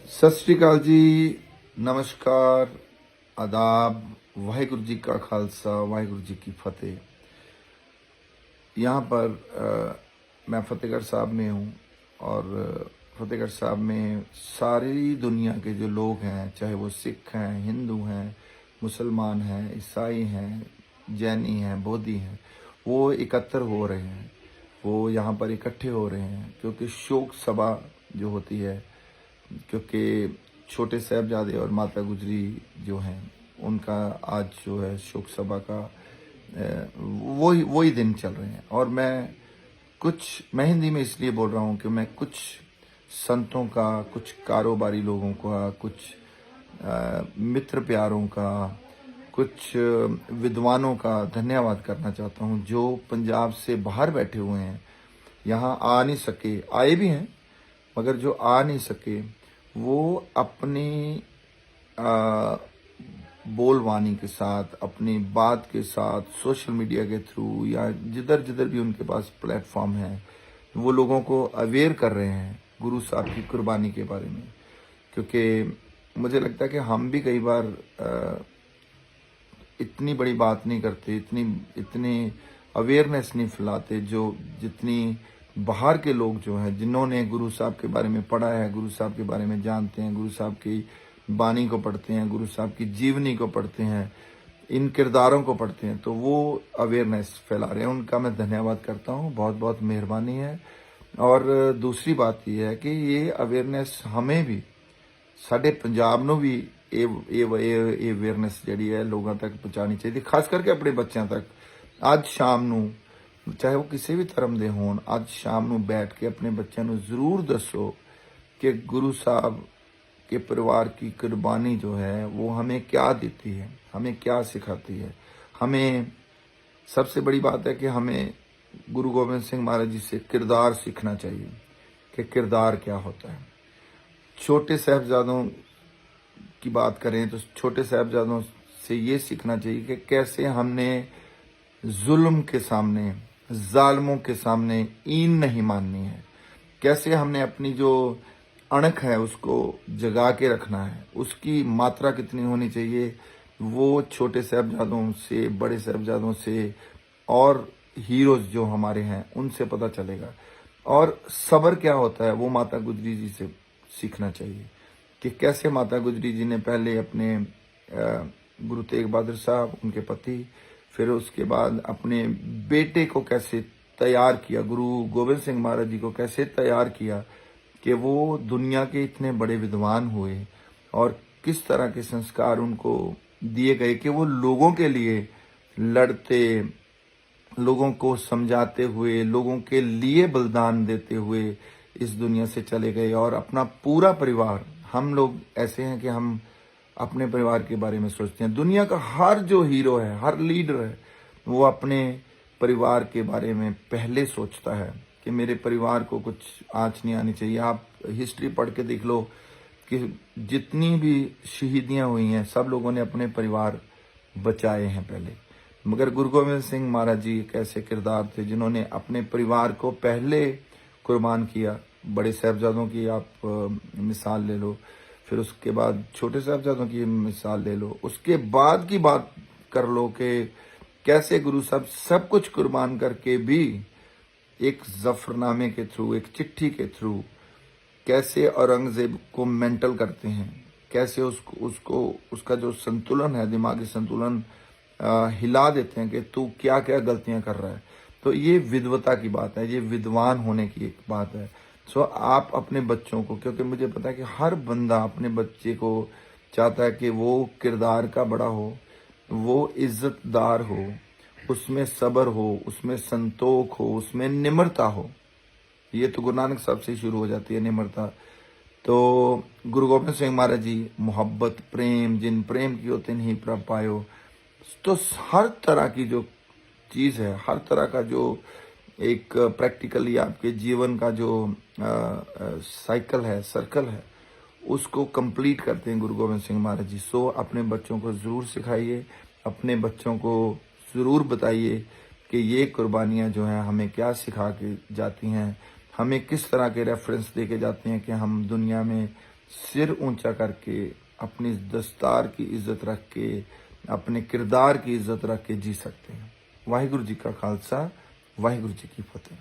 सत श्री अकाल जी, नमस्कार, आदाब, वाहिगुरु जी का खालसा, वाहिगुरु जी की फतेह। यहाँ पर मैं फतेहगढ़ साहब में हूँ और फतेहगढ़ साहब में सारी दुनिया के जो लोग हैं, चाहे वो सिख हैं, हिंदू हैं, मुसलमान हैं, ईसाई हैं, जैनी हैं, बोधी हैं, वो एकत्र हो रहे हैं। वो यहाँ पर इकट्ठे हो रहे हैं क्योंकि शोक सभा जो होती है, क्योंकि छोटे साहबजादे और माता गुजरी जो हैं उनका आज जो है शोक सभा का वही दिन चल रहे हैं। और मैं हिंदी में इसलिए बोल रहा हूँ कि मैं कुछ संतों का, कुछ कारोबारी लोगों का, कुछ मित्र प्यारों का, कुछ विद्वानों का धन्यवाद करना चाहता हूँ जो पंजाब से बाहर बैठे हुए हैं, यहाँ आ नहीं सके, आए भी हैं मगर जो आ नहीं सके वो अपनी बोलवानी के साथ, अपनी बात के साथ, सोशल मीडिया के थ्रू या जिधर जिधर भी उनके पास प्लेटफॉर्म है, वो लोगों को अवेयर कर रहे हैं गुरु साहब की कुर्बानी के बारे में। क्योंकि मुझे लगता है कि हम भी कई बार इतनी बड़ी बात नहीं करते, इतनी अवेयरनेस नहीं फैलाते जो जितनी बाहर के लोग जो हैं, जिन्होंने गुरु साहब के बारे में पढ़ा है, गुरु साहब के बारे में जानते हैं, गुरु साहब की बानी को पढ़ते हैं, गुरु साहब की जीवनी को पढ़ते हैं, इन किरदारों को पढ़ते हैं, तो वो अवेयरनेस फैला रहे हैं। उनका मैं धन्यवाद करता हूँ, बहुत बहुत मेहरबानी है। और दूसरी बात ये है कि ये अवेयरनेस हमें भी, साडे पंजाब नूं भी ये अवेयरनेस जिहड़ी है लोगों तक पहुँचानी चाहिए, खास करके अपने बच्चों तक। अज शाम नूं, चाहे वो किसी भी धर्म के होण, अज शाम नूं बैठ के अपने बच्चों नूं जरूर दसो कि गुरु साहब के परिवार की कुर्बानी जो है वो हमें क्या देती है, हमें क्या सिखाती है। हमें सबसे बड़ी बात है कि हमें गुरु गोबिंद सिंह महाराज जी से किरदार सीखना चाहिए कि किरदार क्या होता है। छोटे साहबजादों की बात करें तो छोटे साहबजादों से ये सीखना चाहिए कि कैसे हमने जुल्म के सामने, जालिमों के सामने ईन नहीं माननी है, कैसे हमने अपनी जो अणख है उसको जगा के रखना है, उसकी मात्रा कितनी होनी चाहिए वो छोटे साहबजादों से, बड़े साहबजादों से और हीरोज जो हमारे हैं उनसे पता चलेगा। और सब्र क्या होता है वो माता गुजरी जी से सीखना चाहिए कि कैसे माता गुजरी जी ने पहले अपने गुरु तेग बहादुर साहब, उनके पति, फिर उसके बाद अपने बेटे को कैसे तैयार किया, गुरु गोबिंद सिंह महाराज जी को कैसे तैयार किया कि वो दुनिया के इतने बड़े विद्वान हुए, और किस तरह के संस्कार उनको दिए गए कि वो लोगों के लिए लड़ते, लोगों को समझाते हुए, लोगों के लिए बलिदान देते हुए इस दुनिया से चले गए। और अपना पूरा परिवार, हम लोग ऐसे हैं कि हम अपने परिवार के बारे में सोचते हैं। दुनिया का हर जो हीरो है, हर लीडर है, वो अपने परिवार के बारे में पहले सोचता है कि मेरे परिवार को कुछ आँच नहीं आनी चाहिए। आप हिस्ट्री पढ़ के देख लो कि जितनी भी शहीदियाँ हुई हैं सब लोगों ने अपने परिवार बचाए हैं पहले। मगर गुरु गोबिंद सिंह महाराज जी एक ऐसे किरदार थे जिन्होंने अपने परिवार को पहले कुर्बान किया। बड़े साहबजादों की आप मिसाल ले लो, फिर उसके बाद छोटे साहबजादों की मिसाल ले लो, उसके बाद की बात कर लो कि कैसे गुरु साहब सब कुछ कुर्बान करके भी एक जफरनामे के थ्रू, एक चिट्ठी के थ्रू कैसे औरंगजेब को मेंटल करते हैं, कैसे उसको उसका जो संतुलन है, दिमागी संतुलन हिला देते हैं कि तू क्या क्या गलतियां कर रहा है। तो ये विद्वता की बात है, ये विद्वान होने की एक बात है। सो आप अपने बच्चों को, क्योंकि मुझे पता है कि हर बंदा अपने बच्चे को चाहता है कि वो किरदार का बड़ा हो, वो इज्जतदार हो, उसमें सब्र हो, उसमें संतोख हो, उसमें निम्रता हो। ये तो गुरु नानक साहब से शुरू हो जाती है निम्रता। तो गुरु गोबिंद सिंह महाराज जी, मोहब्बत, प्रेम, जिन प्रेम की तिन ही प्रभ पायो। तो हर तरह की जो चीज़ है, हर तरह का जो एक प्रैक्टिकली आपके जीवन का जो साइकिल है, सर्कल है, उसको कंप्लीट करते हैं गुरु गोबिंद सिंह महाराज जी। सो अपने बच्चों को ज़रूर सिखाइए, अपने बच्चों को ज़रूर बताइए कि ये कुर्बानियाँ जो हैं हमें क्या सिखा के जाती हैं, हमें किस तरह के रेफरेंस दे के जाते हैं कि हम दुनिया में सिर ऊंचा करके, अपनी दस्तार की इज्जत रख के, अपने किरदार की इज्जत रख के जी सकते हैं। वाहिगुरु जी का खालसा, वाहिगुरु जी की फतेह।